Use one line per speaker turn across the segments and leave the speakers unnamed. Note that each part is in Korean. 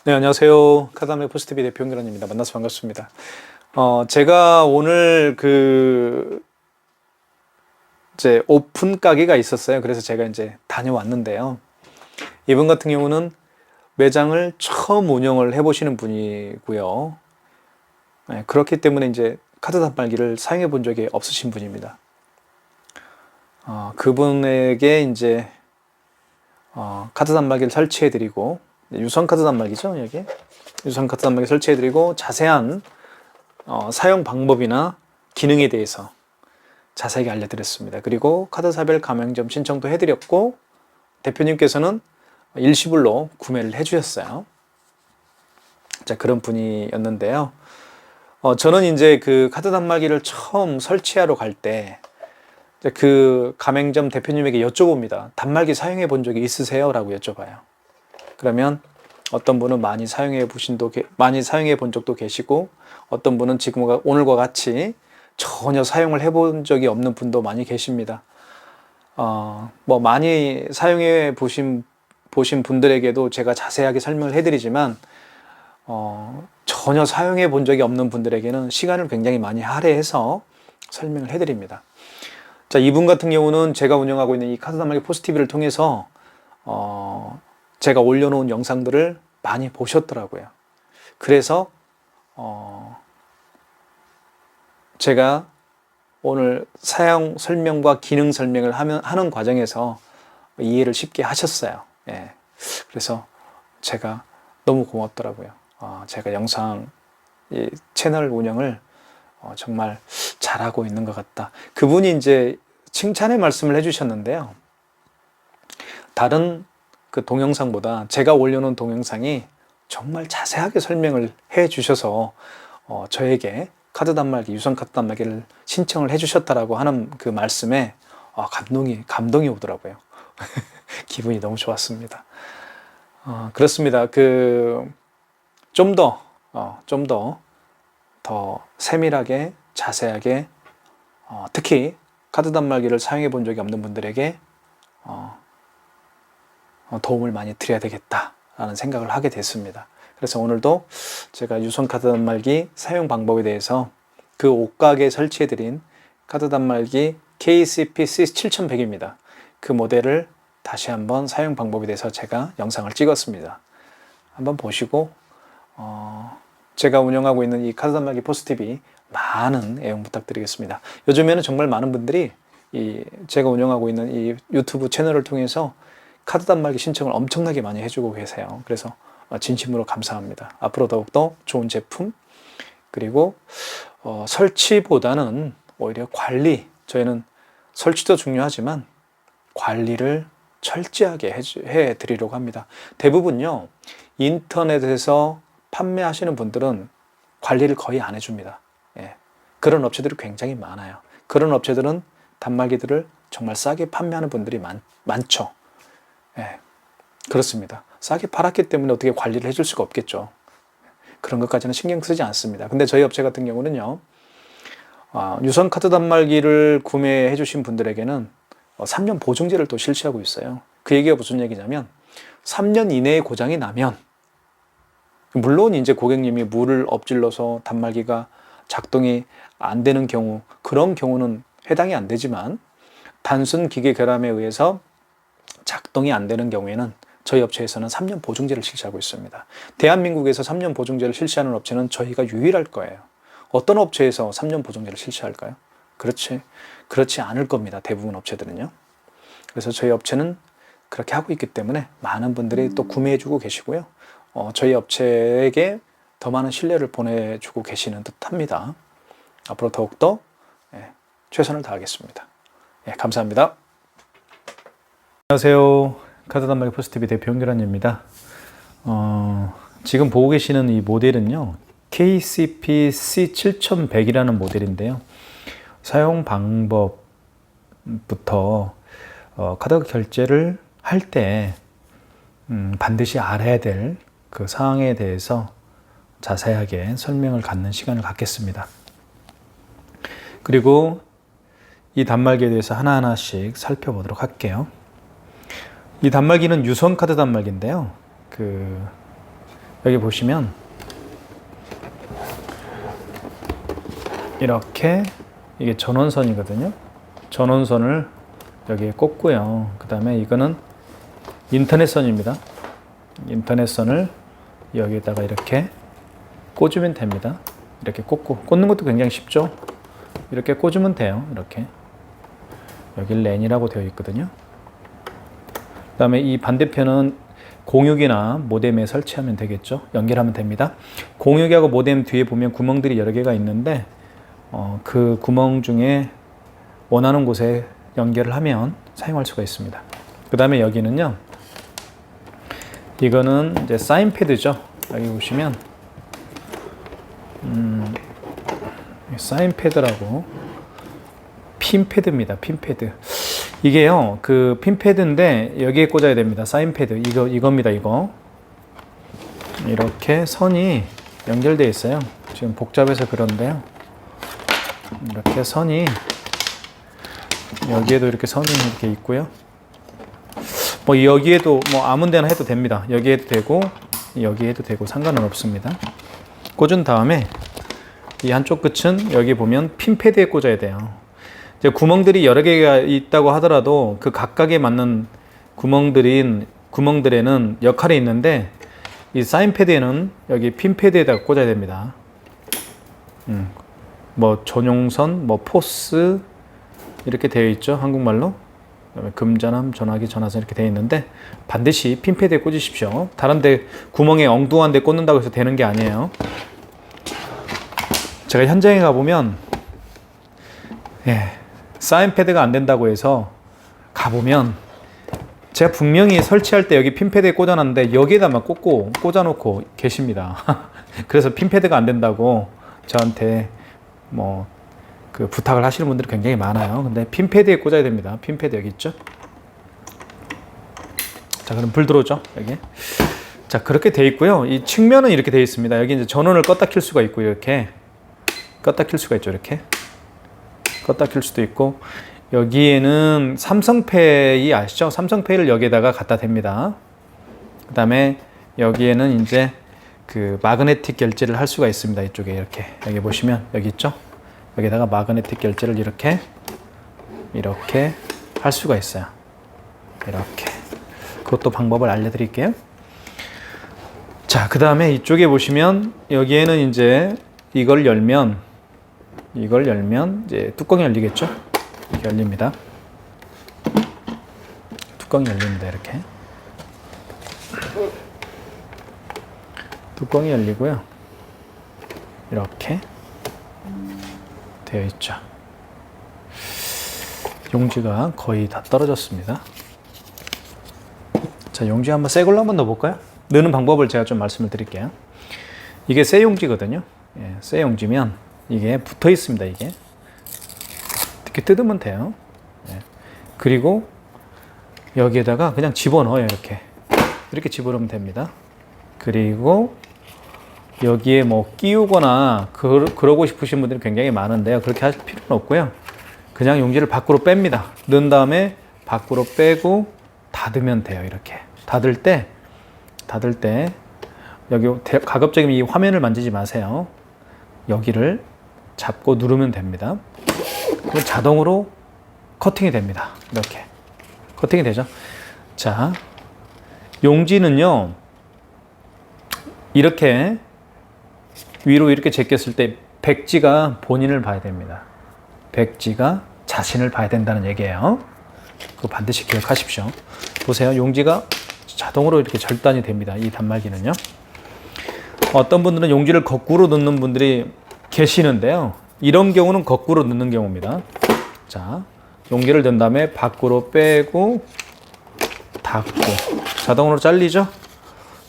네, 안녕하세요. 카드담의 포스트비 대표 연결원입니다. 만나서 반갑습니다. 제가 오늘 이제 오픈 가게가 있었어요. 그래서 제가 이제 다녀왔는데요. 이분 같은 경우는 매장을 처음 운영을 해보시는 분이고요. 네, 그렇기 때문에 이제 카드 단말기를 사용해 본 적이 없으신 분입니다. 그분에게 이제 카드 단말기를 설치해 드리고, 유선 카드 단말기죠, 여기. 유선 카드 단말기 설치해 드리고 자세한 사용 방법이나 기능에 대해서 자세하게 알려드렸습니다. 그리고 카드사별 가맹점 신청도 해드렸고, 대표님께서는 일시불로 구매를 해주셨어요. 자, 그런 분이었는데요. 저는 이제 그 카드 단말기를 처음 설치하러 갈 때 그 가맹점 대표님에게 여쭤봅니다. 단말기 사용해 본 적이 있으세요? 라고 여쭤봐요. 그러면 어떤 분은 많이 사용해 본 적도 계시고, 어떤 분은 지금 오늘과 같이 전혀 사용을 해본 적이 없는 분도 많이 계십니다. 많이 사용해 보신 분들에게도 제가 자세하게 설명을 해드리지만, 전혀 사용해 본 적이 없는 분들에게는 시간을 굉장히 많이 할애해서 설명을 해드립니다. 자, 이분 같은 경우는 제가 운영하고 있는 이 카드 단말기 포스TV를 통해서 제가 올려놓은 영상들을 많이 보셨더라고요. 그래서 제가 오늘 사용 설명과 기능 설명을 하는 과정에서 이해를 쉽게 하셨어요. 예. 그래서 제가 너무 고맙더라고요. 제가 이 채널 운영을 정말 잘하고 있는 것 같다. 그분이 이제 칭찬의 말씀을 해주셨는데요. 다른 그 동영상보다 제가 올려놓은 동영상이 정말 자세하게 설명을 해 주셔서 저에게 유선 카드 단말기를 신청을 해 주셨다라고 하는 그 말씀에 감동이 오더라고요. 기분이 너무 좋았습니다. 그렇습니다. 좀 더 세밀하게 자세하게 특히 카드 단말기를 사용해 본 적이 없는 분들에게 도움을 많이 드려야 되겠다라는 생각을 하게 됐습니다. 그래서 오늘도 제가 유선 카드 단말기 사용 방법에 대해서 그 옷가게에 설치해드린 카드 단말기 KCP-C7100입니다. 그 모델을 다시 한번 사용 방법에 대해서 제가 영상을 찍었습니다. 한번 보시고 제가 운영하고 있는 이 카드 단말기 포스TV 많은 애용 부탁드리겠습니다. 요즘에는 정말 많은 분들이 제가 운영하고 있는 이 유튜브 채널을 통해서 카드 단말기 신청을 엄청나게 많이 해주고 계세요. 그래서 진심으로 감사합니다. 앞으로 더욱더 좋은 제품, 그리고 설치보다는 오히려 관리, 저희는 설치도 중요하지만 관리를 철저하게 해드리려고 합니다. 대부분요, 인터넷에서 판매하시는 분들은 관리를 거의 안 해줍니다. 예. 그런 업체들이 굉장히 많아요. 그런 업체들은 단말기들을 정말 싸게 판매하는 분들이 많죠. 예, 그렇습니다. 싸게 팔았기 때문에 어떻게 관리를 해줄 수가 없겠죠. 그런 것까지는 신경 쓰지 않습니다. 근데 저희 업체 같은 경우는요, 유선 카드 단말기를 구매해 주신 분들에게는 3년 보증제를 또 실시하고 있어요. 그 얘기가 무슨 얘기냐면 3년 이내에 고장이 나면, 물론 이제 고객님이 물을 엎질러서 단말기가 작동이 안 되는 경우, 그런 경우는 해당이 안 되지만, 단순 기계 결함에 의해서 작동이 안 되는 경우에는 저희 업체에서는 3년 보증제를 실시하고 있습니다. 대한민국에서 3년 보증제를 실시하는 업체는 저희가 유일할 거예요. 어떤 업체에서 3년 보증제를 실시할까요? 그렇지 않을 겁니다. 대부분 업체들은요. 그래서 저희 업체는 그렇게 하고 있기 때문에 많은 분들이 또 구매해주고 계시고요. 저희 업체에게 더 많은 신뢰를 보내주고 계시는 듯합니다. 앞으로 더욱더 최선을 다하겠습니다. 감사합니다. 안녕하세요. 카드 단말기 포스TV 대표 연결원입니다. 지금 보고 계시는 이 모델은요, KCP-C7100이라는 모델인데요. 사용 방법부터 카드 결제를 할 때 반드시 알아야 될 그 사항에 대해서 자세하게 설명을 갖는 시간을 갖겠습니다. 그리고 이 단말기에 대해서 하나하나씩 살펴보도록 할게요. 이 단말기는 유선 카드 단말기인데요. 여기 보시면 이렇게 이게 전원선이거든요. 전원선을 여기에 꽂고요. 그 다음에 이거는 인터넷선입니다. 인터넷선을 여기에다가 이렇게 꽂으면 됩니다. 이렇게 꽂는 것도 굉장히 쉽죠. 이렇게 꽂으면 돼요. 이렇게 여기 랜이라고 되어 있거든요. 그 다음에 이 반대편은 공유기나 모뎀에 설치하면 되겠죠. 연결하면 됩니다. 공유기하고 모뎀 뒤에 보면 구멍들이 여러 개가 있는데 그 구멍 중에 원하는 곳에 연결을 하면 사용할 수가 있습니다. 그 다음에 여기는요, 이거는 이제 사인 패드죠. 여기 보시면 사인 패드라고 핀 패드입니다. 핀 패드. 이게요, 그 핀 패드인데 여기에 꽂아야 됩니다. 사인 패드. 이겁니다. 이거. 이렇게 선이 연결되어 있어요. 지금 복잡해서 그런데요. 이렇게 선이 여기에도 이렇게 선이 이렇게 있고요. 뭐 여기에도 뭐 아무 데나 해도 됩니다. 여기에도 되고 여기 해도 되고 상관은 없습니다. 꽂은 다음에 이 한쪽 끝은 여기 보면 핀 패드에 꽂아야 돼요. 이제 구멍들이 여러 개가 있다고 하더라도 그 각각에 맞는 구멍들에는 역할이 있는데 이 사인 패드에는 여기 핀 패드에다가 꽂아야 됩니다. 뭐 전용선, 뭐 포스 이렇게 되어 있죠. 한국말로. 그다음에 금전함, 전화기, 전화선 이렇게 되어 있는데 반드시 핀 패드에 꽂으십시오. 다른데 구멍에 엉뚱한 데 꽂는다고 해서 되는 게 아니에요. 제가 현장에 가보면 사인 패드가 안 된다고 해서 가보면 제가 분명히 설치할 때 여기 핀 패드에 꽂아놨는데 여기에다만 꽂아놓고 계십니다. 그래서 핀 패드가 안 된다고 저한테 뭐 그 부탁을 하시는 분들이 굉장히 많아요. 근데 핀 패드에 꽂아야 됩니다. 핀 패드 여기 있죠. 자, 그럼 불 들어오죠. 여기. 자, 그렇게 돼 있고요. 이 측면은 이렇게 돼 있습니다. 여기 이제 전원을 껐다 킬 수가 있고 이렇게 껐다 킬 수가 있죠. 이렇게 껐다 킬 수도 있고 여기에는 삼성페이 아시죠? 삼성페이를 여기에다가 갖다 댑니다. 그 다음에 여기에는 이제 그 마그네틱 결제를 할 수가 있습니다. 이쪽에 이렇게 여기 보시면 여기 있죠? 여기다가 마그네틱 결제를 이렇게 할 수가 있어요. 이렇게. 그것도 방법을 알려드릴게요. 자, 그 다음에 이쪽에 보시면 여기에는 이제 이걸 열면 이제 뚜껑이 열리겠죠? 이렇게 열립니다. 뚜껑이 열립니다. 이렇게. 뚜껑이 열리고요. 이렇게 되어 있죠. 용지가 거의 다 떨어졌습니다. 자, 용지 한번 새 걸로 한번 넣어볼까요? 넣는 방법을 제가 좀 말씀을 드릴게요. 이게 새 용지거든요. 새 용지면 이게 붙어 있습니다. 이게 이렇게 뜯으면 돼요. 그리고 여기에다가 그냥 집어넣어요. 이렇게 집어넣으면 됩니다. 그리고 여기에 뭐 끼우거나 그러고 싶으신 분들이 굉장히 많은데요. 그렇게 하실 필요는 없고요. 그냥 용지를 밖으로 뺍니다. 넣은 다음에 밖으로 빼고 닫으면 돼요. 이렇게 닫을 때 여기 가급적이면 이 화면을 만지지 마세요. 여기를 잡고 누르면 됩니다. 그럼 자동으로 커팅이 됩니다. 이렇게 커팅이 되죠. 자, 용지는요 이렇게 위로 이렇게 제꼈을 때 백지가 본인을 봐야 됩니다. 백지가 자신을 봐야 된다는 얘기예요. 그거 반드시 기억하십시오. 보세요. 용지가 자동으로 이렇게 절단이 됩니다. 이 단말기는요. 어떤 분들은 용지를 거꾸로 넣는 분들이 계시는데요. 이런 경우는 거꾸로 넣는 경우입니다. 자, 용기를 넣은 다음에 밖으로 빼고 닫고 자동으로 잘리죠.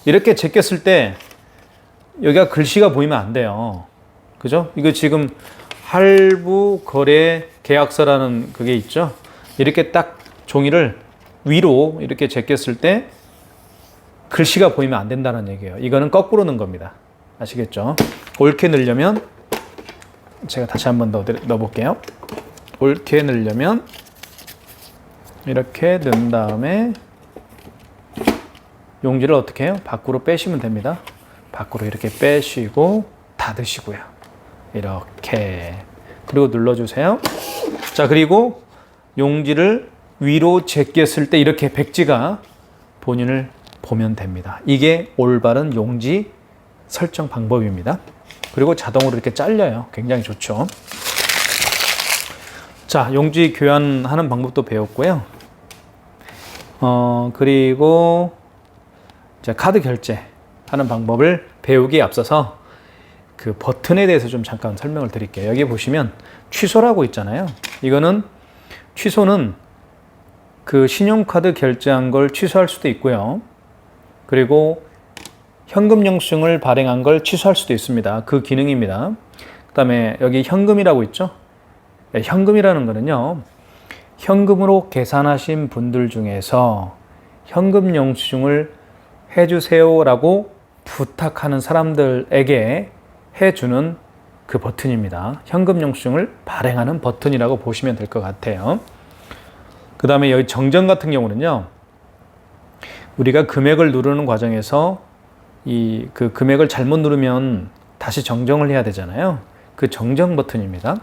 이렇게 제꼈을 때 여기가 글씨가 보이면 안 돼요. 그죠? 이거 지금 할부 거래 계약서라는 그게 있죠. 이렇게 딱 종이를 위로 이렇게 제꼈을 때 글씨가 보이면 안 된다는 얘기예요. 이거는 거꾸로 넣은 겁니다. 아시겠죠? 옳게 넣으려면 제가 다시 한번 넣어볼게요. 옳게 넣으려면 이렇게 넣은 다음에 용지를 어떻게 해요? 밖으로 빼시면 됩니다. 밖으로 이렇게 빼시고 닫으시고요. 이렇게. 그리고 눌러주세요. 자, 그리고 용지를 위로 제꼈을 때 이렇게 백지가 본인을 보면 됩니다. 이게 올바른 용지 설정 방법입니다. 그리고 자동으로 이렇게 잘려요. 굉장히 좋죠. 자, 용지 교환하는 방법도 배웠고요. 그리고 이제 카드 결제하는 방법을 배우기에 앞서서 그 버튼에 대해서 좀 잠깐 설명을 드릴게요. 여기 보시면 취소라고 있잖아요. 이거는 취소는 그 신용카드 결제한 걸 취소할 수도 있고요. 그리고 현금 영수증을 발행한 걸 취소할 수도 있습니다. 그 기능입니다. 그 다음에 여기 현금이라고 있죠. 현금이라는 거는요, 현금으로 계산하신 분들 중에서 현금 영수증을 해주세요라고 부탁하는 사람들에게 해주는 그 버튼입니다. 현금 영수증을 발행하는 버튼이라고 보시면 될 것 같아요. 그 다음에 여기 정정 같은 경우는요, 우리가 금액을 누르는 과정에서 그 금액을 잘못 누르면 다시 정정을 해야 되잖아요. 그 정정 버튼입니다.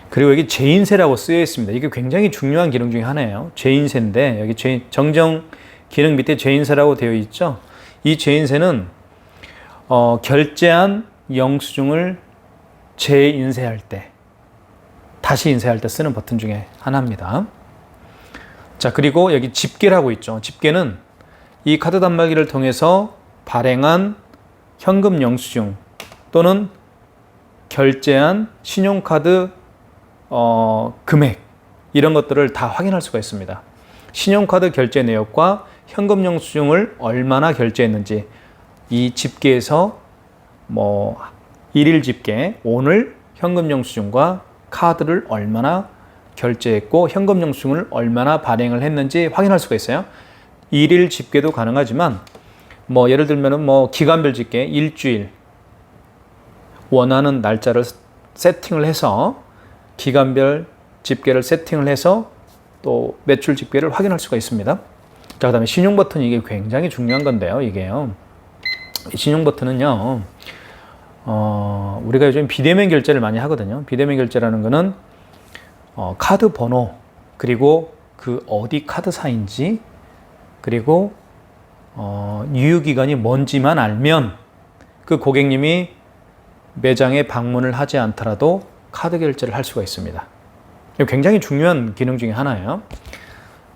그리고 여기 재인세라고 쓰여 있습니다. 이게 굉장히 중요한 기능 중에 하나예요. 재인세인데 여기 정정 기능 밑에 재인세라고 되어 있죠. 이 재인세는 결제한 영수증을 재인쇄할 때, 다시 인쇄할 때 쓰는 버튼 중에 하나입니다. 자, 그리고 여기 집계라고 있죠. 집계는 이 카드 단말기를 통해서 발행한 현금 영수증 또는 결제한 신용카드 금액, 이런 것들을 다 확인할 수가 있습니다. 신용카드 결제 내역과 현금 영수증을 얼마나 결제했는지, 이 집계에서 뭐 일일 집계, 오늘 현금 영수증과 카드를 얼마나 결제했고 현금 영수증을 얼마나 발행을 했는지 확인할 수가 있어요. 일일 집계도 가능하지만 뭐 예를 들면은 뭐 기간별 집계, 일주일, 원하는 날짜를 세팅을 해서 기간별 집계를 세팅을 해서 또 매출 집계를 확인할 수가 있습니다. 자, 그다음에 신용 버튼이 이게 굉장히 중요한 건데요. 이게요. 이 신용 버튼은요, 우리가 요즘 비대면 결제를 많이 하거든요. 비대면 결제라는 거는 카드 번호, 그리고 그 어디 카드사인지, 그리고 유효기간이 뭔지만 알면 그 고객님이 매장에 방문을 하지 않더라도 카드 결제를 할 수가 있습니다. 굉장히 중요한 기능 중에 하나예요.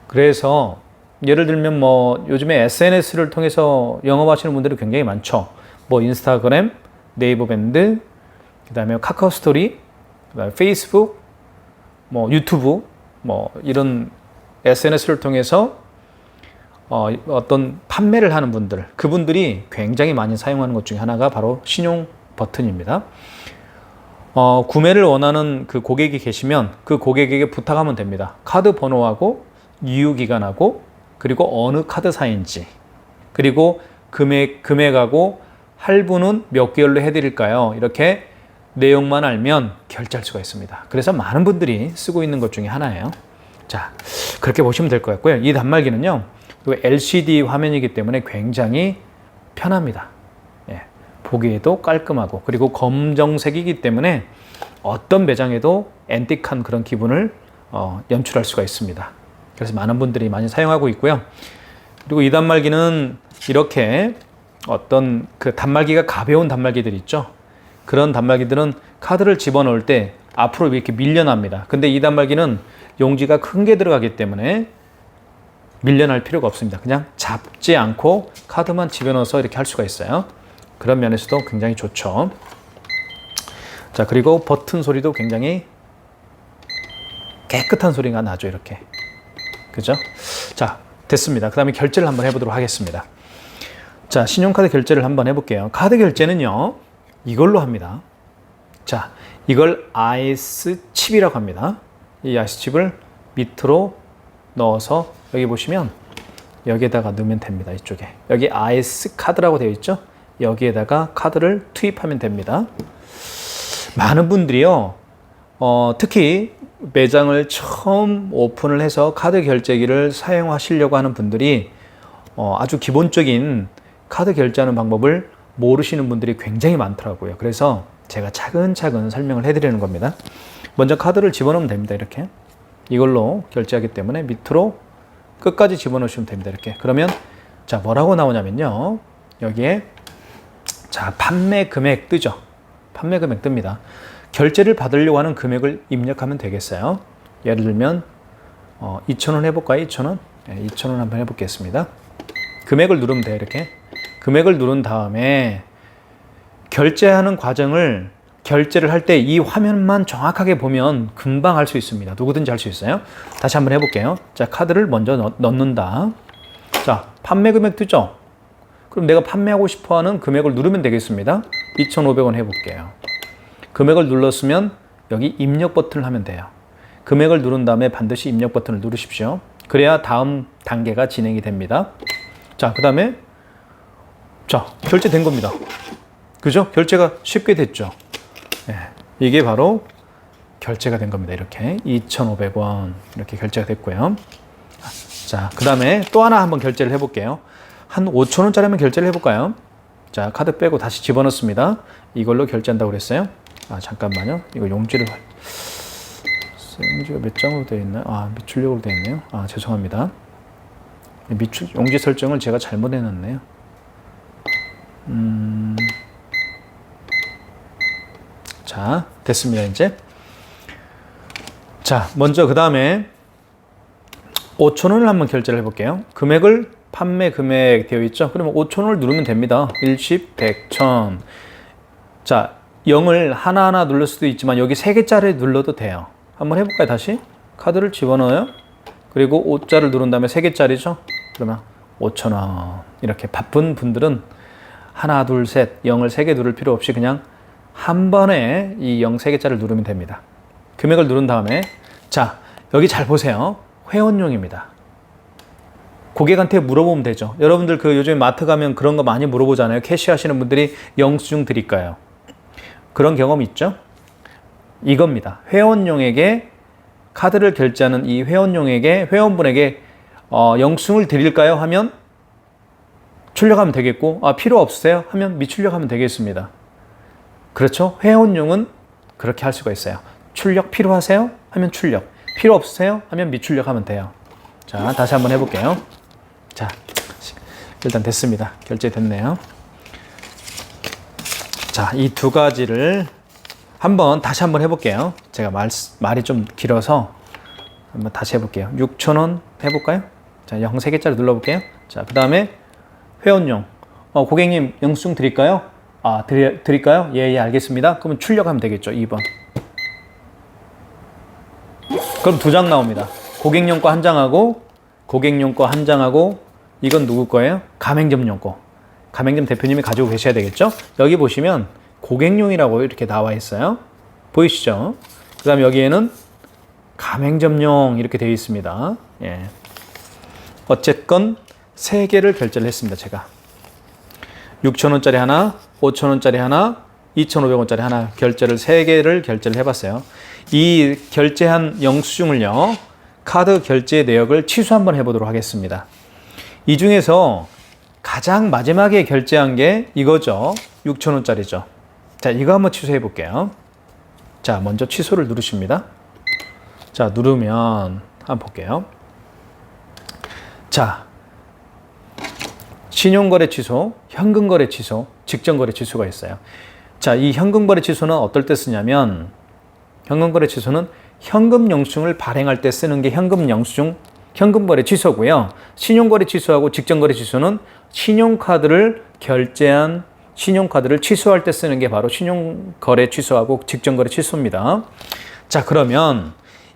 그래서 예를 들면 뭐 요즘에 SNS를 통해서 영업하시는 분들이 굉장히 많죠. 뭐 인스타그램, 네이버 밴드, 그 다음에 카카오 스토리, 그다음에 페이스북, 뭐 유튜브, 뭐 이런 SNS를 통해서 어떤 판매를 하는 분들, 그분들이 굉장히 많이 사용하는 것 중에 하나가 바로 신용 버튼입니다. 구매를 원하는 그 고객이 계시면 그 고객에게 부탁하면 됩니다. 카드 번호하고 유효기간하고 그리고 어느 카드사인지, 그리고 금액하고 할부는 몇 개월로 해드릴까요? 이렇게 내용만 알면 결제할 수가 있습니다. 그래서 많은 분들이 쓰고 있는 것 중에 하나예요. 자, 그렇게 보시면 될 것 같고요. 이 단말기는요, LCD 화면이기 때문에 굉장히 편합니다. 예, 보기에도 깔끔하고, 그리고 검정색이기 때문에 어떤 매장에도 앤틱한 그런 기분을 연출할 수가 있습니다. 그래서 많은 분들이 많이 사용하고 있고요. 그리고 이 단말기는 이렇게 어떤 그 단말기가 가벼운 단말기들 있죠. 그런 단말기들은 카드를 집어넣을 때 앞으로 이렇게 밀려납니다. 근데 이 단말기는 용지가 큰 게 들어가기 때문에 밀려날 필요가 없습니다. 그냥 잡지 않고 카드만 집어넣어서 이렇게 할 수가 있어요. 그런 면에서도 굉장히 좋죠. 자, 그리고 버튼 소리도 굉장히 깨끗한 소리가 나죠. 이렇게. 그죠? 자, 됐습니다. 그 다음에 결제를 한번 해보도록 하겠습니다. 자, 신용카드 결제를 한번 해볼게요. 카드 결제는요, 이걸로 합니다. 자, 이걸 IS 칩이라고 합니다. 이 IS 칩을 밑으로 넣어서 여기 보시면 여기에다가 넣으면 됩니다. 이쪽에. 여기 IS 카드라고 되어 있죠? 여기에다가 카드를 투입하면 됩니다. 많은 분들이요, 특히 매장을 처음 오픈을 해서 카드 결제기를 사용하시려고 하는 분들이 아주 기본적인 카드 결제하는 방법을 모르시는 분들이 굉장히 많더라고요. 그래서 제가 차근차근 설명을 해드리는 겁니다. 먼저 카드를 집어넣으면 됩니다. 이렇게. 이걸로 결제하기 때문에 밑으로 끝까지 집어넣으시면 됩니다. 이렇게. 그러면 자, 뭐라고 나오냐면요. 여기에 자, 판매 금액 뜨죠. 판매 금액 뜹니다. 결제를 받으려고 하는 금액을 입력하면 되겠어요. 예를 들면 2,000원 해볼까요? 2,000원? 네, 2,000원 한번 해보겠습니다. 금액을 누르면 돼요. 이렇게. 금액을 누른 다음에 결제하는 과정을 결제를 할 때 이 화면만 정확하게 보면 금방 할 수 있습니다. 누구든지 할 수 있어요. 다시 한번 해볼게요. 자, 카드를 먼저 넣는다. 자, 판매 금액 뜨죠? 그럼 내가 판매하고 싶어 하는 금액을 누르면 되겠습니다. 2,500원 해볼게요. 금액을 눌렀으면 여기 입력 버튼을 하면 돼요. 금액을 누른 다음에 반드시 입력 버튼을 누르십시오. 그래야 다음 단계가 진행이 됩니다. 자, 그 다음에 자, 결제된 겁니다. 그죠? 결제가 쉽게 됐죠. 네, 이게 바로 결제가 된 겁니다. 이렇게 2,500원 이렇게 결제가 됐고요. 자, 그 다음에 또 하나 한번 결제를 해볼게요. 한 5,000원짜리 한번 결제를 해볼까요? 자, 카드 빼고 다시 집어넣습니다. 이걸로 결제한다고 그랬어요. 아, 잠깐만요. 이거 용지가 몇 장으로 되어 있나요? 아, 미출력으로 되어 있네요. 아, 죄송합니다. 용지 설정을 제가 잘못 해놨네요. 자, 됐습니다. 이제. 자, 먼저 그 다음에 5,000원을 한번 결제를 해볼게요. 금액을 판매 금액 되어 있죠? 그러면 5,000원을 누르면 됩니다. 1, 10, 100, 1000. 자, 0을 하나하나 누를 수도 있지만 여기 3개짜리 눌러도 돼요. 한번 해볼까요? 다시. 카드를 집어넣어요. 그리고 5자를 누른 다음에 3개짜리죠? 그러면 5,000원. 이렇게 바쁜 분들은 하나, 둘, 셋, 0을 3개 누를 필요 없이 그냥 한 번에 이 0 3개짜리를 누르면 됩니다. 금액을 누른 다음에 자, 여기 잘 보세요. 회원용입니다. 고객한테 물어보면 되죠. 여러분들 그 요즘에 마트 가면 그런 거 많이 물어보잖아요. 캐시하시는 분들이 영수증 드릴까요? 그런 경험 있죠? 이겁니다. 회원용에게 카드를 결제하는 이 회원용에게 회원분에게 영수증을 드릴까요? 하면 출력하면 되겠고 필요 없으세요? 하면 미출력하면 되겠습니다. 그렇죠? 회원용은 그렇게 할 수가 있어요. 출력 필요하세요? 하면 출력. 필요 없으세요? 하면 미출력하면 돼요. 자, 다시 한번 해볼게요. 자, 일단 됐습니다. 결제됐네요. 자, 이 두 가지를 다시 한번 해볼게요. 제가 말이 좀 길어서 한번 다시 해볼게요. 6,000원 해볼까요? 자, 0 3개짜리 눌러볼게요. 자, 그 다음에 회원용. 고객님 영수증 드릴까요? 드릴까요? 예, 알겠습니다. 그러면 출력하면 되겠죠. 2번. 그럼 2장 나옵니다. 고객용 거 1장하고 고객용 거 1장하고 이건 누구 거예요? 가맹점용 거. 가맹점 대표님이 가지고 계셔야 되겠죠? 여기 보시면 고객용이라고 이렇게 나와 있어요. 보이시죠? 그 다음에 여기에는 가맹점용 이렇게 되어 있습니다. 예. 어쨌건 3개를 결제를 했습니다. 제가 6,000원짜리 하나, 5,000원짜리 하나, 2,500원짜리 하나 결제를 3개를 결제를 해봤어요. 이 결제한 영수증을요, 카드 결제 내역을 취소 한번 해보도록 하겠습니다. 이 중에서 가장 마지막에 결제한 게 이거죠. 6,000원짜리죠. 자, 이거 한번 취소해 볼게요. 자, 먼저 취소를 누르십니다. 자, 누르면 한번 볼게요. 자, 신용거래 취소, 현금거래 취소, 직전거래 취소가 있어요. 자, 이 현금거래 취소는 어떨 때 쓰냐면 현금거래 취소는 현금 영수증을 발행할 때 쓰는 게 현금 영수증, 현금거래 취소고요. 신용거래 취소하고 직전거래 취소는 신용카드를 결제한 신용카드를 취소할 때 쓰는 게 바로 신용거래 취소하고 직전거래 취소입니다. 자, 그러면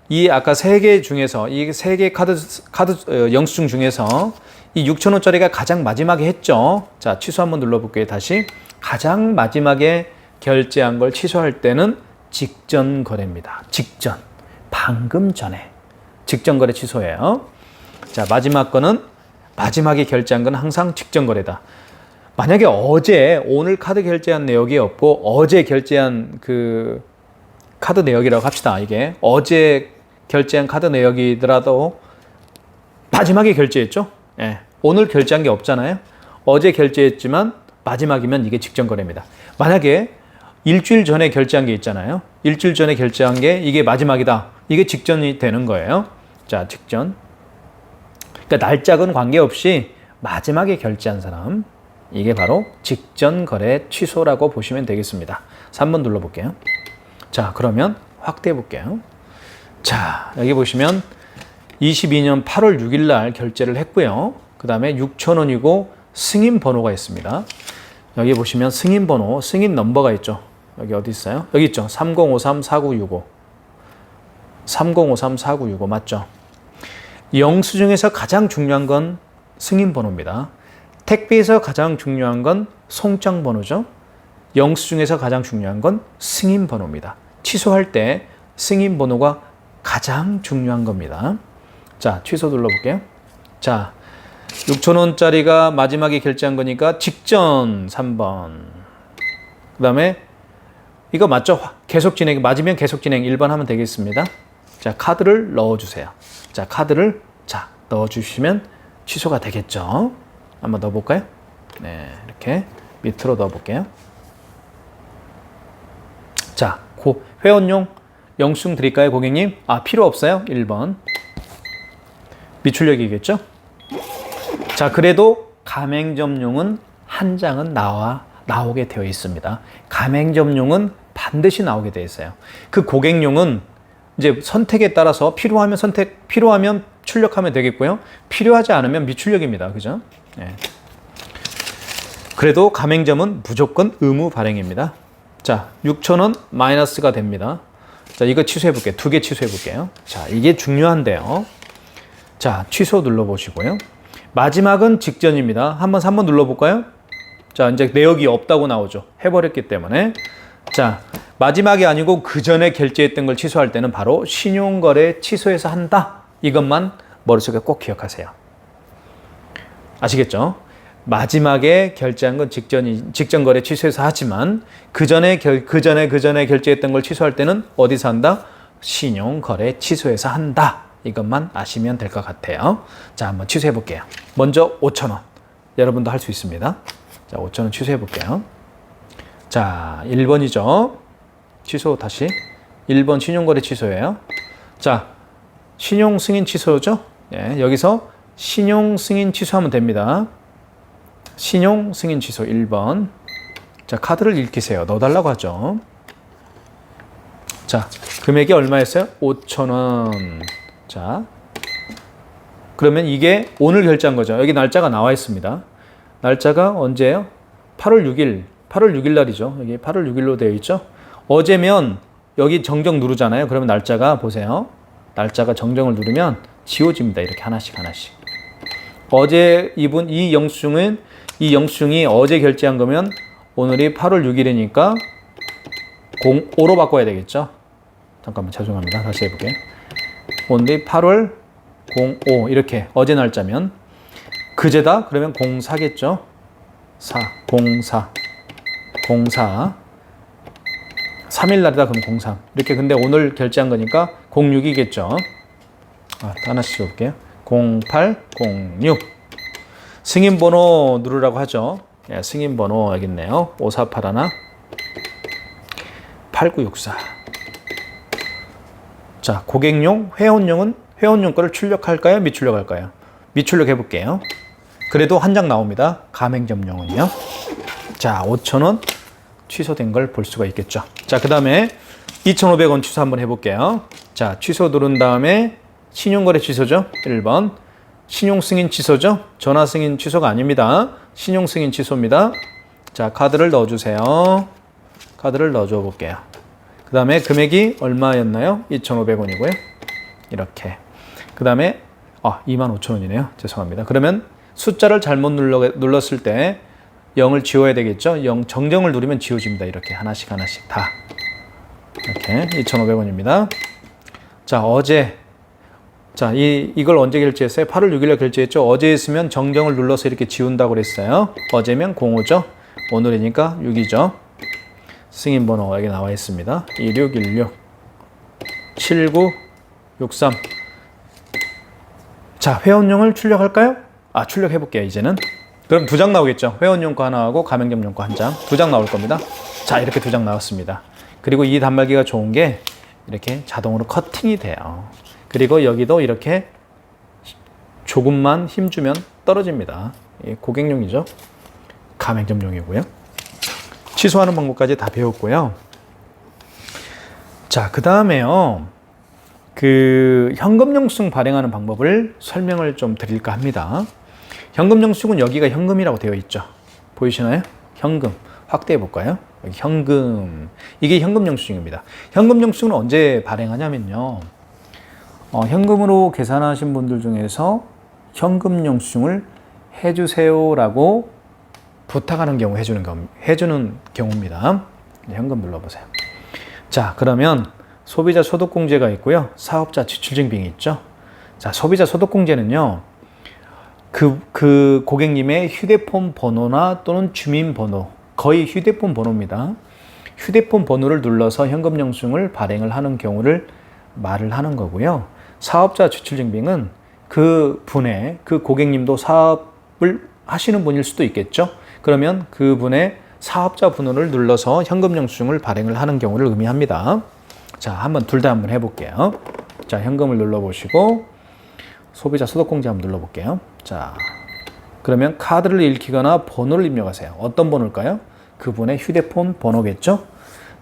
이 아까 3개 중에서 이 3개 카드 영수증 중에서 이 6,000원짜리가 가장 마지막에 했죠. 자, 취소 한번 눌러볼게요. 다시. 가장 마지막에 결제한 걸 취소할 때는 직전 거래입니다. 직전. 방금 전에. 직전 거래 취소예요. 자, 마지막 거는 마지막에 결제한 건 항상 직전 거래다. 만약에 오늘 카드 결제한 내역이 없고 어제 결제한 그 카드 내역이라고 합시다. 이게 어제 결제한 카드 내역이더라도 마지막에 결제했죠. 예. 오늘 결제한 게 없잖아요. 어제 결제했지만 마지막이면 이게 직전 거래입니다. 만약에 일주일 전에 결제한 게 있잖아요. 일주일 전에 결제한 게 이게 마지막이다. 이게 직전이 되는 거예요. 자, 직전. 그러니까 날짜는 관계없이 마지막에 결제한 사람, 이게 바로 직전 거래 취소라고 보시면 되겠습니다. 3번 눌러볼게요. 자, 그러면 확대해 볼게요. 자, 여기 보시면 22년 8월 6일 날 결제를 했고요. 그 다음에 6,000원이고 승인 번호가 있습니다. 여기 보시면 승인 번호, 승인 넘버가 있죠. 여기 어디 있어요? 여기 있죠. 3053-4965. 3053-4965 맞죠? 영수증에서 가장 중요한 건 승인 번호입니다. 택배에서 가장 중요한 건 송장 번호죠. 영수증에서 가장 중요한 건 승인 번호입니다. 취소할 때 승인 번호가 가장 중요한 겁니다. 자, 취소 눌러볼게요. 자, 6,000원짜리가 마지막에 결제한 거니까 직전 3번. 그 다음에 이거 맞죠? 계속 진행, 맞으면 계속 진행 1번 하면 되겠습니다. 자, 카드를 넣어주세요. 자, 카드를 넣어주시면 취소가 되겠죠. 한번 넣어볼까요? 네, 이렇게 밑으로 넣어볼게요. 자, 회원용 영수증 드릴까요, 고객님? 아, 필요 없어요? 1번. 미출력이겠죠? 자, 그래도 가맹점용은 한 장은 나오게 되어 있습니다. 가맹점용은 반드시 나오게 되어 있어요. 그 고객용은 이제 선택에 따라서 필요하면 출력하면 되겠고요. 필요하지 않으면 미출력입니다. 그죠? 네. 그래도 가맹점은 무조건 의무 발행입니다. 자, 6,000원 마이너스가 됩니다. 자, 이거 취소해 볼게요. 2개 취소해 볼게요. 자, 이게 중요한데요. 자, 취소 눌러보시고요. 마지막은 직전입니다. 한번 3번 눌러볼까요? 자, 이제 내역이 없다고 나오죠. 해버렸기 때문에. 자, 마지막이 아니고 그 전에 결제했던 걸 취소할 때는 바로 신용거래 취소해서 한다. 이것만 머릿속에 꼭 기억하세요. 아시겠죠? 마지막에 결제한 건 직전 거래 취소해서 하지만 그 전에 결제했던 걸 취소할 때는 어디서 한다? 신용거래 취소해서 한다. 이것만 아시면 될 것 같아요. 자, 한번 취소해 볼게요. 먼저 5,000원. 여러분도 할 수 있습니다. 자, 5,000원 취소해 볼게요. 자, 1번이죠. 취소 다시. 1번 신용거래 취소예요. 자, 신용 승인 취소죠. 예, 여기서 신용 승인 취소하면 됩니다. 신용 승인 취소 1번. 자, 카드를 읽히세요. 넣어달라고 하죠. 자, 금액이 얼마였어요? 5,000원. 자, 그러면 이게 오늘 결제한 거죠. 여기 날짜가 나와 있습니다. 날짜가 언제예요? 8월 6일 날이죠. 여기 8월 6일로 되어 있죠. 어제면 여기 정정 누르잖아요. 그러면 날짜가 보세요. 날짜가 정정을 누르면 지워집니다. 이렇게 하나씩. 어제 입은 이 영수증이 어제 결제한 거면 오늘이 8월 6일이니까 05로 바꿔야 되겠죠. 잠깐만, 죄송합니다. 다시 해볼게요. 오늘이 8월 05 이렇게 어제 날짜면 그제다 그러면 04겠죠. 04 3일 날이다 그럼 03 이렇게. 근데 오늘 결제한 거니까 06이겠죠. 하나씩 줘볼게요. 08 06 승인번호 누르라고 하죠. 예, 승인번호 여기 있네요. 5481 8964. 자, 고객용, 회원용 거를 출력할까요? 미출력할까요? 미출력 해볼게요. 그래도 한 장 나옵니다. 가맹점용은요. 자, 5,000원 취소된 걸 볼 수가 있겠죠. 자, 그 다음에 2,500원 취소 한번 해볼게요. 자, 취소 누른 다음에 신용거래 취소죠. 1번. 신용승인 취소죠. 전화승인 취소가 아닙니다. 신용승인 취소입니다. 자, 카드를 넣어주세요. 카드를 넣어줘 볼게요. 그 다음에 금액이 얼마였나요? 2,500원이고요. 이렇게. 그 다음에 25,000원이네요. 죄송합니다. 그러면 숫자를 잘못 눌렀을 때 0을 지워야 되겠죠. 0 정정을 누르면 지워집니다. 이렇게 하나씩 다. 이렇게 2,500원입니다. 자, 어제 이걸 언제 결제했어요? 8월 6일에 결제했죠. 어제 했으면 정정을 눌러서 이렇게 지운다고 그랬어요. 어제면 05죠. 오늘이니까 6이죠. 승인번호 여기 나와 있습니다. 2616 7963. 자, 회원용을 출력할까요? 출력해 볼게요. 이제는 그럼 두 장 나오겠죠. 회원용 거 하나하고 가맹점용 거 한 장. 두 장 나올 겁니다. 자, 이렇게 두 장 나왔습니다. 그리고 이 단말기가 좋은 게 이렇게 자동으로 커팅이 돼요. 그리고 여기도 이렇게 조금만 힘주면 떨어집니다. 고객용이죠. 가맹점용이고요. 취소하는 방법까지 다 배웠고요. 자, 그 다음에요. 그 현금 영수증 발행하는 방법을 설명을 좀 드릴까 합니다. 현금 영수증은 여기가 현금이라고 되어 있죠. 보이시나요? 현금. 확대해 볼까요? 여기 현금. 이게 현금 영수증입니다. 현금 영수증은 언제 발행하냐면요. 현금으로 계산하신 분들 중에서 현금 영수증을 해주세요라고 부탁하는 경우 해주는 경우입니다. 현금 눌러보세요. 자, 그러면 소비자 소득공제가 있고요. 사업자 지출증빙이 있죠. 자, 소비자 소득공제는요. 그 고객님의 휴대폰 번호나 또는 주민번호, 거의 휴대폰 번호입니다. 휴대폰 번호를 눌러서 현금 영수증을 발행을 하는 경우를 말을 하는 거고요. 사업자 지출증빙은 그 고객님도 사업을 하시는 분일 수도 있겠죠. 그러면 그분의 사업자 번호를 눌러서 현금 영수증을 발행을 하는 경우를 의미합니다. 자, 둘 다 한번 해볼게요. 자, 현금을 눌러보시고 소비자 소득공제 한번 눌러볼게요. 자, 그러면 카드를 읽히거나 번호를 입력하세요. 어떤 번호일까요? 그분의 휴대폰 번호겠죠?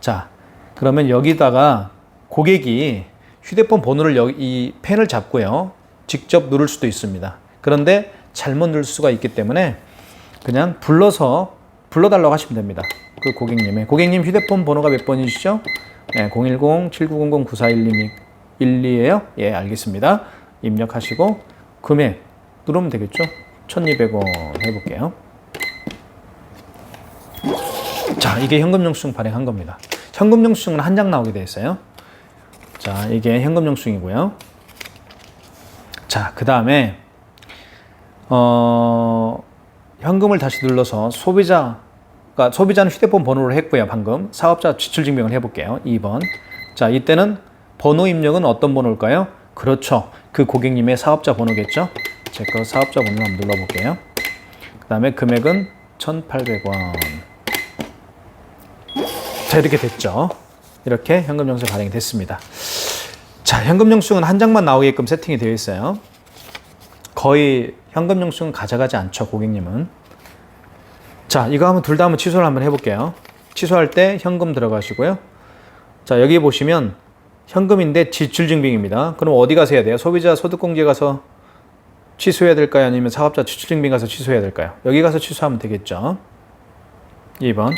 자, 그러면 여기다가 고객이 휴대폰 번호를 이 펜을 잡고요. 직접 누를 수도 있습니다. 그런데 잘못 누를 수가 있기 때문에 그냥 불러달라고 하시면 됩니다. 그 고객님 휴대폰 번호가 몇 번이시죠? 네, 010-7900-9412예요? 예, 알겠습니다. 입력하시고 금액 누르면 되겠죠? 1,200원 해볼게요. 자, 이게 현금 영수증 발행한 겁니다. 현금 영수증은 한 장 나오게 되어 있어요. 자, 이게 현금 영수증이고요. 자, 그 다음에 현금을 다시 눌러서 소비자는 휴대폰 번호를 했고요. 방금 사업자 지출증명을 해볼게요. 2번. 자, 이때는 번호 입력은 어떤 번호일까요? 그렇죠. 그 고객님의 사업자 번호겠죠? 제 거 사업자 번호 한번 눌러볼게요. 그 다음에 금액은 1,800원. 자, 이렇게 됐죠. 이렇게 현금 영수증 발행이 됐습니다. 자, 현금 영수증은 한 장만 나오게끔 세팅이 되어 있어요. 거의 현금 영수증은 가져가지 않죠, 고객님은. 자, 이거 둘 다 한번 취소를 한번 해볼게요. 취소할 때 현금 들어가시고요. 자, 여기 보시면 현금인데 지출증빙입니다. 그럼 어디 가서 해야 돼요? 소비자 소득공제 가서 취소해야 될까요? 아니면 사업자 지출증빙 가서 취소해야 될까요? 여기 가서 취소하면 되겠죠. 2번.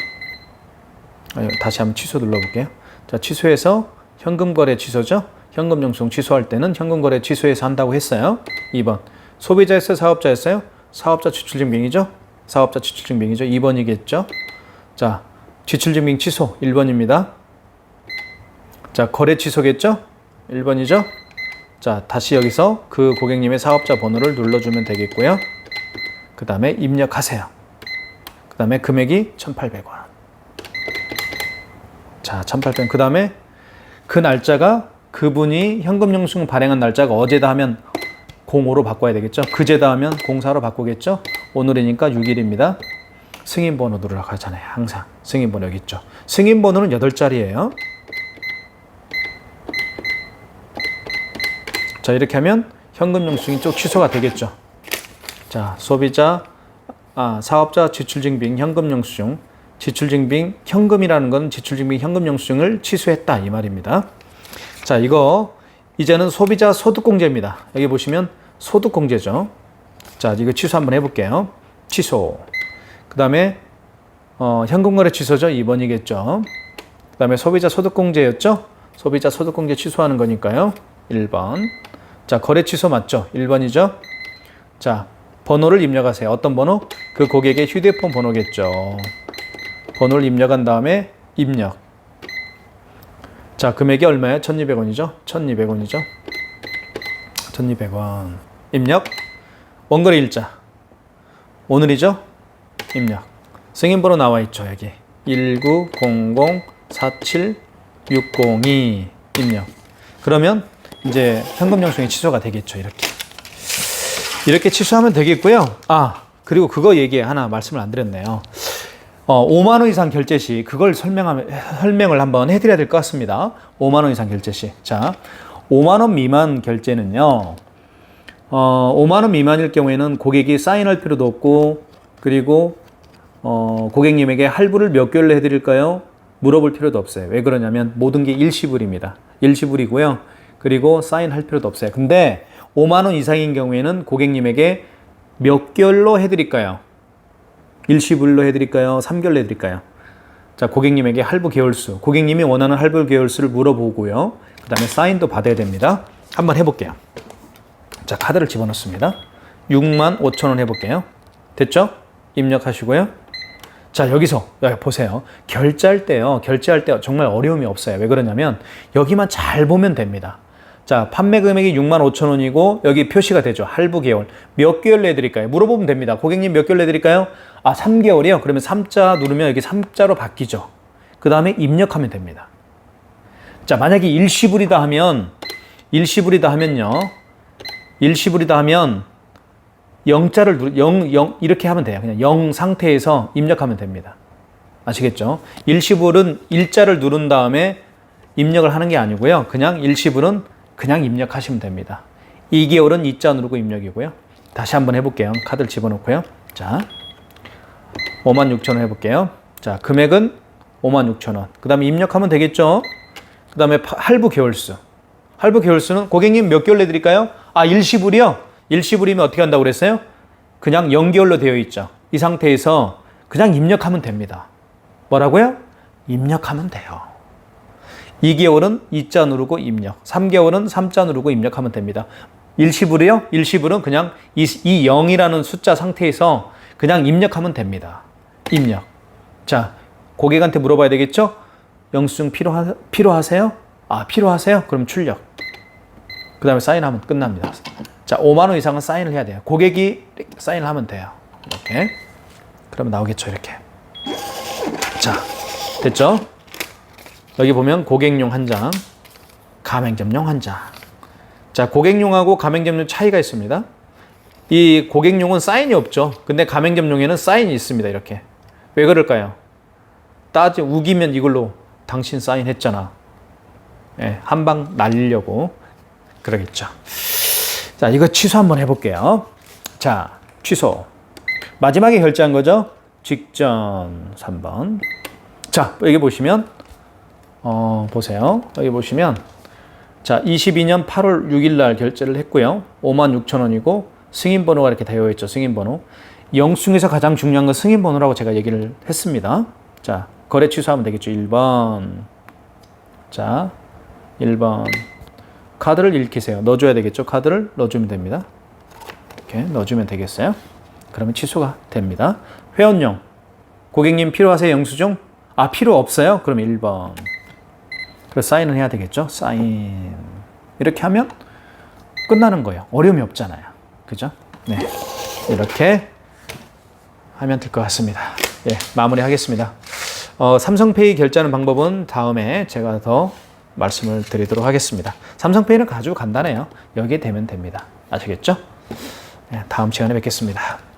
다시 한번 취소 눌러볼게요. 자, 취소해서 현금거래 취소죠? 현금 영수증 취소할 때는 현금거래 취소해서 한다고 했어요. 2번. 소비자였어요? 사업자였어요? 사업자 지출증빙이죠? 사업자 지출증빙이죠? 2번이겠죠? 자, 지출증빙 취소 1번입니다. 자, 거래 취소겠죠? 1번이죠? 자, 다시 여기서 그 고객님의 사업자 번호를 눌러주면 되겠고요. 그 다음에 입력하세요. 그 다음에 금액이 1,800원. 자, 1,800원. 그 다음에 그 날짜가 그분이 현금 영수증 발행한 날짜가 어제다 하면 05로 바꿔야 되겠죠? 그제다 하면 04로 바꾸겠죠? 오늘이니까 6일입니다. 승인번호 누르라고 하잖아요. 항상. 승인번호 여기 있죠. 승인번호는 8자리예요. 자, 이렇게 하면 현금 영수증이 쭉 취소가 되겠죠. 자, 사업자 지출증빙 현금 영수증. 지출증빙 현금이라는 건 지출증빙 현금 영수증을 취소했다 이 말입니다. 자, 이제는 소비자 소득공제입니다. 여기 보시면 소득공제죠. 자, 이거 취소 한번 해볼게요. 취소. 그 다음에 현금거래 취소죠. 2번이겠죠. 그 다음에 소비자 소득공제였죠. 소비자 소득공제 취소하는 거니까요. 1번. 자, 거래 취소 맞죠? 1번이죠. 자, 번호를 입력하세요. 어떤 번호? 그 고객의 휴대폰 번호겠죠. 번호를 입력한 다음에 입력. 자, 금액이 얼마예요? 1,200원이죠? 1,200원이죠? 1,200원. 입력. 원거래 일자. 오늘이죠? 입력. 승인번호 나와 있죠, 여기. 190047602 입력. 그러면 이제 현금 영수증이 취소가 되겠죠, 이렇게 취소하면 되겠고요. 그리고 그거 하나 말씀을 안 드렸네요. 5만 원 이상 결제 시 그걸 설명을 한번 해드려야 될 것 같습니다. 5만 원 이상 결제 시. 자, 5만 원 미만 결제는요. 5만 원 미만일 경우에는 고객이 사인할 필요도 없고, 그리고 고객님에게 할부를 몇 개월로 해드릴까요? 물어볼 필요도 없어요. 왜 그러냐면 모든 게 일시불입니다. 일시불이고요. 그리고 사인할 필요도 없어요. 근데 5만 원 이상인 경우에는 고객님에게 몇 개월로 해드릴까요? 일시불로 해드릴까요? 3개월로 해드릴까요? 자, 고객님에게 할부 개월수, 고객님이 원하는 할부 개월수를 물어보고요. 그 다음에 사인도 받아야 됩니다. 한번 해볼게요. 자, 카드를 집어넣습니다. 6만 5천 원 해볼게요. 됐죠? 입력하시고요. 자, 여기서 보세요. 결제할 때 정말 어려움이 없어요. 왜 그러냐면 여기만 잘 보면 됩니다. 자, 판매 금액이 6만 5천 원이고 여기 표시가 되죠. 할부 개월. 몇 개월로 해드릴까요? 물어보면 됩니다. 고객님 몇 개월로 해드릴까요? 3개월이요? 그러면 3자 누르면 여기 3자로 바뀌죠. 그 다음에 입력하면 됩니다. 자, 만약에 일시불이다 하면요. 일시불이다 하면 0자를 0 이렇게 하면 돼요. 그냥 0 상태에서 입력하면 됩니다. 아시겠죠? 일시불은 1자를 누른 다음에 입력을 하는 게 아니고요. 그냥 일시불은 그냥 입력하시면 됩니다. 2개월은 2자 누르고 입력이고요. 다시 한번 해볼게요. 카드를 집어넣고요. 자, 56,000원 해볼게요. 자, 금액은 56,000원. 그 다음에 입력하면 되겠죠? 그 다음에 할부 개월수. 할부 개월수는 고객님 몇 개월 내드릴까요? 일시불이요? 일시불이면 어떻게 한다고 그랬어요? 그냥 0개월로 되어 있죠. 이 상태에서 그냥 입력하면 됩니다. 뭐라고요? 입력하면 돼요. 2개월은 2자 누르고 입력. 3개월은 3자 누르고 입력하면 됩니다. 일시불이요? 일시불은 그냥 이 0이라는 숫자 상태에서 그냥 입력하면 됩니다. 입력. 자, 고객한테 물어봐야 되겠죠? 영수증 필요하세요? 필요하세요? 그럼 출력. 그 다음에 사인하면 끝납니다. 자, 5만 원 이상은 사인을 해야 돼요. 고객이 사인을 하면 돼요. 이렇게. 그러면 나오겠죠, 이렇게. 자, 됐죠? 여기 보면 고객용 한 장, 가맹점용 한 장. 자, 고객용하고 가맹점용 차이가 있습니다. 이 고객용은 사인이 없죠. 근데 가맹점용에는 사인이 있습니다. 이렇게. 왜 그럴까요? 우기면 이걸로 당신 사인했잖아. 예, 한 방 날리려고 그러겠죠. 자, 이거 취소 한번 해볼게요. 자, 취소. 마지막에 결제한 거죠? 직전 3번. 자, 여기 보시면 보세요. 여기 보시면 자, 22년 8월 6일 날 결제를 했고요. 56,000원이고 승인번호가 이렇게 되어 있죠. 승인번호. 영수증에서 가장 중요한 건 승인번호라고 제가 얘기를 했습니다. 자, 거래 취소하면 되겠죠. 1번. 자, 1번. 카드를 읽히세요. 넣어줘야 되겠죠. 카드를 넣어주면 됩니다. 이렇게 넣어주면 되겠어요. 그러면 취소가 됩니다. 회원용. 고객님 필요하세요? 영수증? 필요 없어요? 그럼 1번. 그래서 사인을 해야 되겠죠. 사인. 이렇게 하면 끝나는 거예요. 어려움이 없잖아요. 그죠? 네. 이렇게 하면 될 것 같습니다. 예, 마무리하겠습니다. 삼성페이 결제하는 방법은 다음에 제가 더 말씀을 드리도록 하겠습니다. 삼성페이는 아주 간단해요. 여기에 되면 됩니다. 아시겠죠? 네, 다음 시간에 뵙겠습니다.